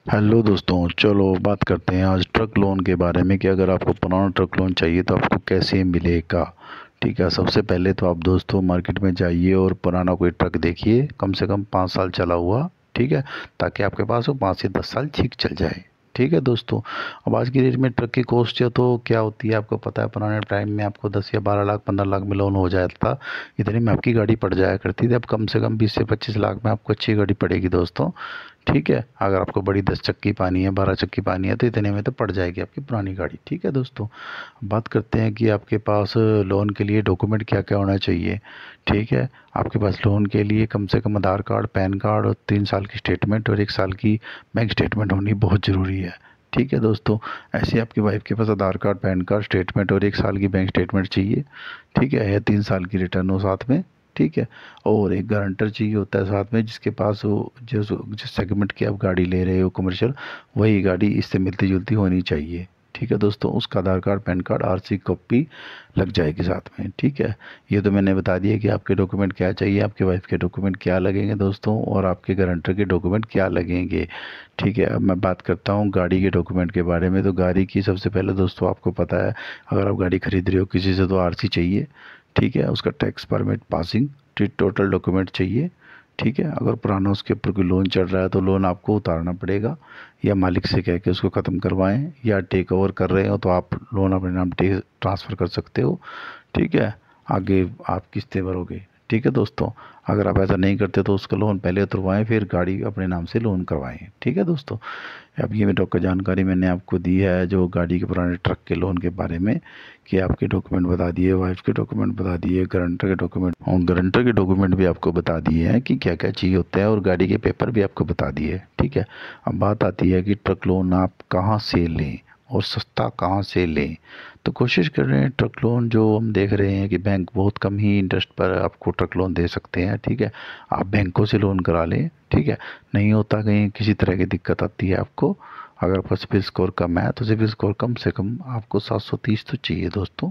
Hello दोस्तों, चलो बात करते हैं आज ट्रक लोन के बारे में कि अगर आपको पुराना ट्रक लोन चाहिए तो आपको कैसे मिलेगा। ठीक है, सबसे पहले तो आप दोस्तों मार्केट में जाइए और पुराना कोई ट्रक देखिए, कम से कम 5 साल चला हुआ। ठीक है, ताकि आपके पास वो 5 से 10 साल ठीक चल जाए। ठीक है दोस्तों, अब आज की डेट में ट्रक की कॉस्ट जो तो क्या होती है आपको पता है। पुराने टाइम में आपको 10 या 12 लाख 15 लाख में लोन हो जाता था। इतने में आपकी गाड़ी पड़ जाया करती थी। अब कम से कम 20 से 25 लाख में आपको अच्छी गाड़ी पड़ेगी दोस्तों। ठीक है, अगर आपको बड़ी 10 चक्की पानी है, 12 चक्की पानी है, तो इतने में तो पड़ जाएगी आपकी पुरानी गाड़ी। ठीक है दोस्तों, अब बात करते हैं कि आपके पास लोन के लिए डॉक्यूमेंट क्या क्या होना चाहिए। ठीक है, आपके पास लोन के लिए कम से कम आधार कार्ड, पैन कार्ड और 3 साल की स्टेटमेंट और 1 साल की बैंक स्टेटमेंट होनी बहुत ज़रूरी है। ठीक है दोस्तों, ऐसे आपकी वाइफ के पास आधार कार्ड, पैन कार्ड, स्टेटमेंट और 1 साल की बैंक स्टेटमेंट चाहिए। ठीक है, या 3 साल की रिटर्न हो साथ में। ठीक है, और एक गारंटर चाहिए होता है साथ में, जिसके पास वो जिस सेगमेंट की आप गाड़ी ले रहे हो कमर्शियल, वही गाड़ी इससे मिलती जुलती होनी चाहिए। ठीक है दोस्तों, उसका Aadhaar card, PAN card, RC copy लग जाएगी साथ में। ठीक है, ये तो मैंने बता दिया कि आपके डॉक्यूमेंट क्या चाहिए, आपके वाइफ के डॉक्यूमेंट क्या लगेंगे दोस्तों, और आपके गारंटर के डॉक्यूमेंट क्या लगेंगे। ठीक है, अब मैं बात करता हूँ गाड़ी के डॉक्यूमेंट के बारे में। तो गाड़ी की सबसे पहले दोस्तों आपको पता है, अगर आप गाड़ी खरीद रहे हो किसी से तो आरसी चाहिए। ठीक है, उसका tax permit, passing, total document चाहिए। ठीक है, अगर पुराना उसके ऊपर कोई लोन चल रहा है तो लोन आपको उतारना पड़ेगा, या मालिक से कह के उसको ख़त्म करवाएं, या टेक ओवर कर रहे हो तो आप लोन अपने नाम ट्रांसफ़र कर सकते हो। ठीक है, आगे आप किस्तें भरोगे। ठीक है दोस्तों, अगर आप ऐसा नहीं करते तो उसका लोन पहले उतरवाएं, फिर गाड़ी अपने नाम से लोन करवाएं। ठीक है दोस्तों, अब ये मेरे को जानकारी मैंने आपको दी है जो गाड़ी के पुराने ट्रक के लोन के बारे में, कि आपके डॉक्यूमेंट बता दिए, वाइफ के डॉक्यूमेंट बता दिए, गारंटर के डॉक्यूमेंट, और गारंटर के डॉक्यूमेंट भी आपको बता दिए हैं कि क्या क्या चाहिए होते हैं, और गाड़ी के पेपर भी आपको बता दिए। ठीक है, अब बात आती है कि ट्रक लोन आप कहाँ से लें और सस्ता कहाँ से लें। तो कोशिश कर रहे हैं ट्रक लोन, जो हम देख रहे हैं कि बैंक बहुत कम ही इंटरेस्ट पर आपको ट्रक लोन दे सकते हैं। ठीक है, आप बैंकों से लोन करा लें। ठीक है, नहीं होता कहीं किसी तरह की दिक्कत आती है आपको, अगर आपका सिबिल स्कोर कम है तो सिबिल स्कोर कम से कम आपको 730 तो चाहिए दोस्तों।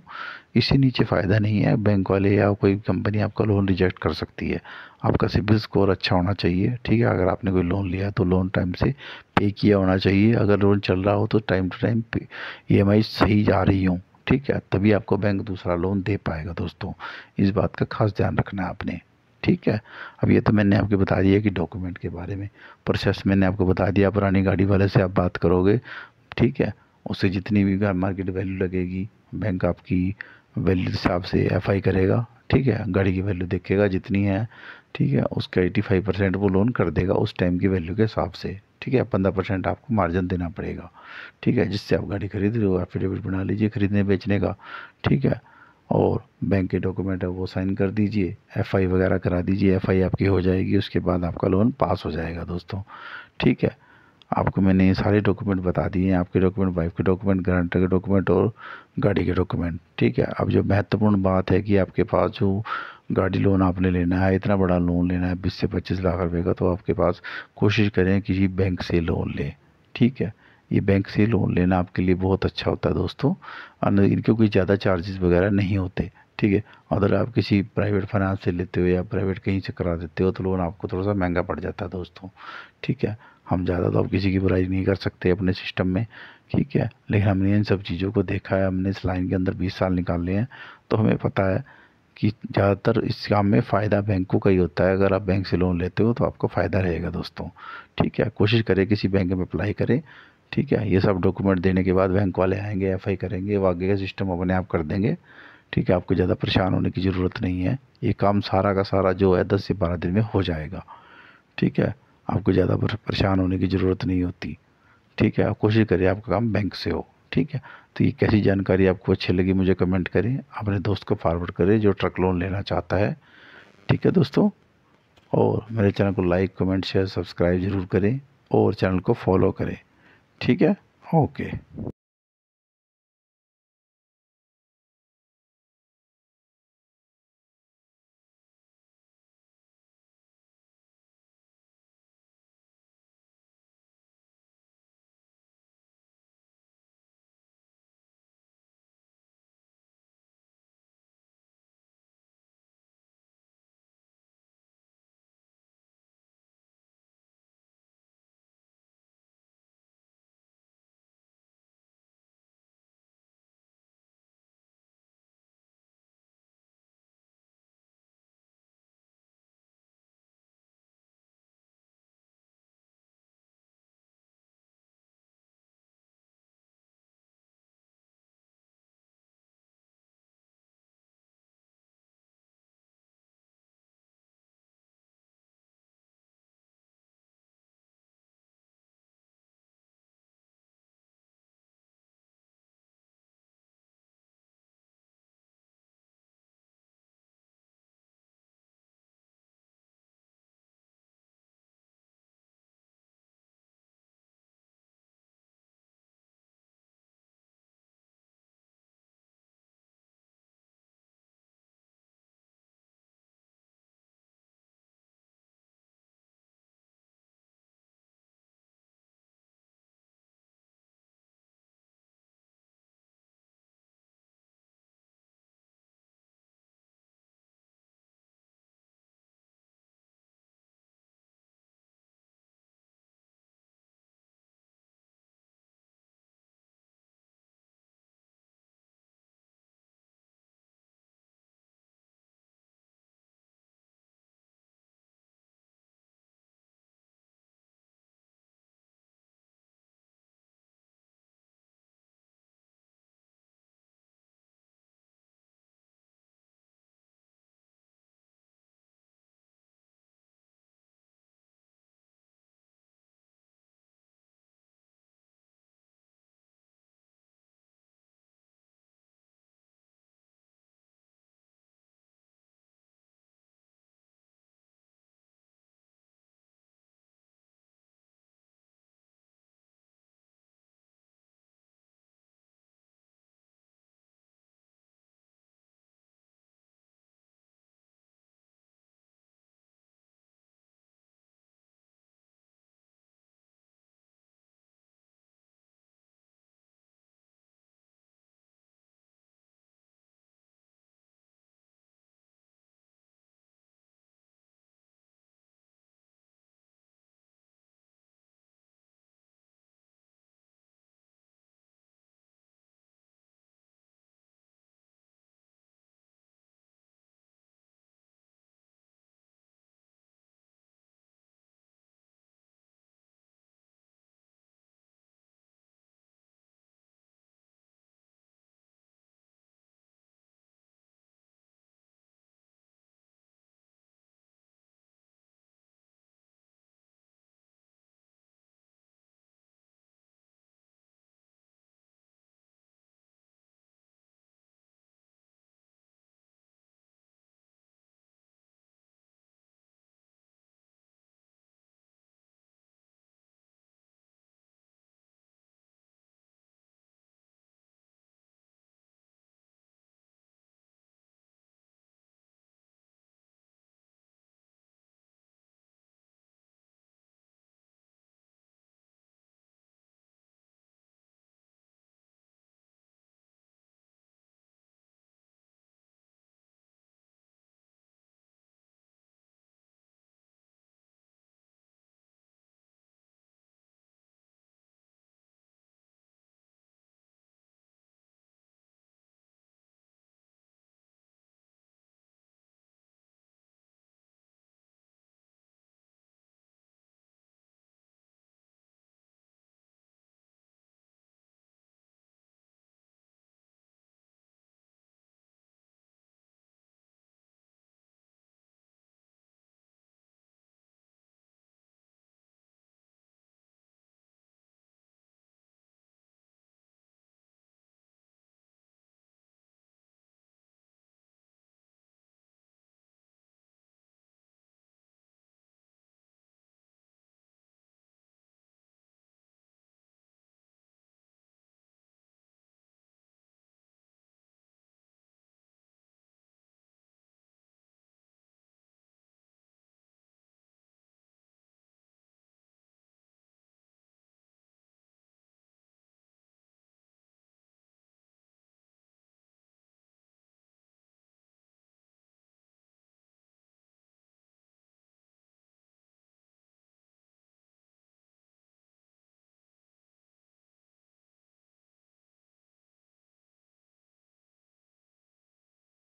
इससे नीचे फ़ायदा नहीं है, बैंक वाले या कोई कंपनी आपका लोन रिजेक्ट कर सकती है। आपका सिबिल स्कोर अच्छा होना चाहिए। ठीक है, अगर आपने कोई लोन लिया तो लोन टाइम से पे किया होना चाहिए। अगर लोन चल रहा हो तो टाइम टू टाइम ईएमआई सही जा रही हो। ठीक है, तभी आपको बैंक दूसरा लोन दे पाएगा दोस्तों। इस बात का खास ध्यान रखना है आपने। ठीक है, अब ये तो मैंने आपको बता दिया कि डॉक्यूमेंट के बारे में, प्रोसेस मैंने आपको बता दिया। पुरानी गाड़ी वाले से आप बात करोगे, ठीक है, उससे जितनी भी मार्केट वैल्यू लगेगी, बैंक आपकी वैल्यू हिसाब से एफआई करेगा। ठीक है, गाड़ी की वैल्यू देखेगा जितनी है। ठीक है, उसका 85% वो लोन कर देगा उस टाइम की वैल्यू के हिसाब से। ठीक है, 15% आपको मार्जिन देना पड़ेगा। ठीक है, जिससे आप गाड़ी खरीद रहे हो, एफिडेविट बना लीजिए खरीदने बेचने का। ठीक है, और बैंक के डॉक्यूमेंट है वो साइन कर दीजिए, एफआई वगैरह करा दीजिए, एफआई आपकी हो जाएगी, उसके बाद आपका लोन पास हो जाएगा दोस्तों। ठीक है, आपको मैंने ये सारे डॉक्यूमेंट बता दिए हैं, आपके डॉक्यूमेंट, वाइफ के डॉक्यूमेंट, गारंटर के डॉक्यूमेंट और गाड़ी के डॉक्यूमेंट। ठीक है, अब जो महत्वपूर्ण बात है कि आपके पास जो गाड़ी लोन आपने लेना है, इतना बड़ा लोन लेना है 20 से 25 लाख रुपए का, तो आपके पास कोशिश करें किसी बैंक से लोन लें। ठीक है, ये बैंक से लोन लेना आपके लिए बहुत अच्छा होता है दोस्तों, और इनके कोई ज़्यादा चार्जेस वगैरह नहीं होते। ठीक है, अगर आप किसी प्राइवेट फाइनेंस से लेते हो या प्राइवेट कहीं से करा देते हो तो लोन आपको थोड़ा सा महंगा पड़ जाता है दोस्तों। ठीक है, हम ज़्यादा तो अब किसी की बुराई नहीं कर सकते अपने सिस्टम में। ठीक है, लेकिन हमने इन सब चीज़ों को देखा है, हमने इस लाइन के अंदर 20 साल निकाले हैं, तो हमें पता है कि ज़्यादातर इस काम में फ़ायदा बैंकों का ही होता है। अगर आप बैंक से लोन लेते हो तो आपको फ़ायदा रहेगा दोस्तों। ठीक है, कोशिश करें किसी बैंक में अप्लाई करें। ठीक है, ये सब डॉक्यूमेंट देने के बाद बैंक वाले आएंगे, एफआई करेंगे, वो आगे का सिस्टम अपने आप कर देंगे। ठीक है, आपको ज़्यादा परेशान होने की ज़रूरत नहीं है, ये काम सारा का सारा जो है 10 से 12 दिन में हो जाएगा। ठीक है, आपको ज़्यादा परेशान होने की ज़रूरत नहीं होती। ठीक है, आप कोशिश करिए आपका काम बैंक से हो। ठीक है, तो ये कैसी जानकारी आपको अच्छी लगी मुझे कमेंट करें, अपने दोस्त को फॉरवर्ड करें जो ट्रक लोन लेना चाहता है। ठीक है दोस्तों, और मेरे चैनल को लाइक, कमेंट, शेयर, सब्सक्राइब ज़रूर करें, और चैनल को फॉलो करें। ठीक है, ओके।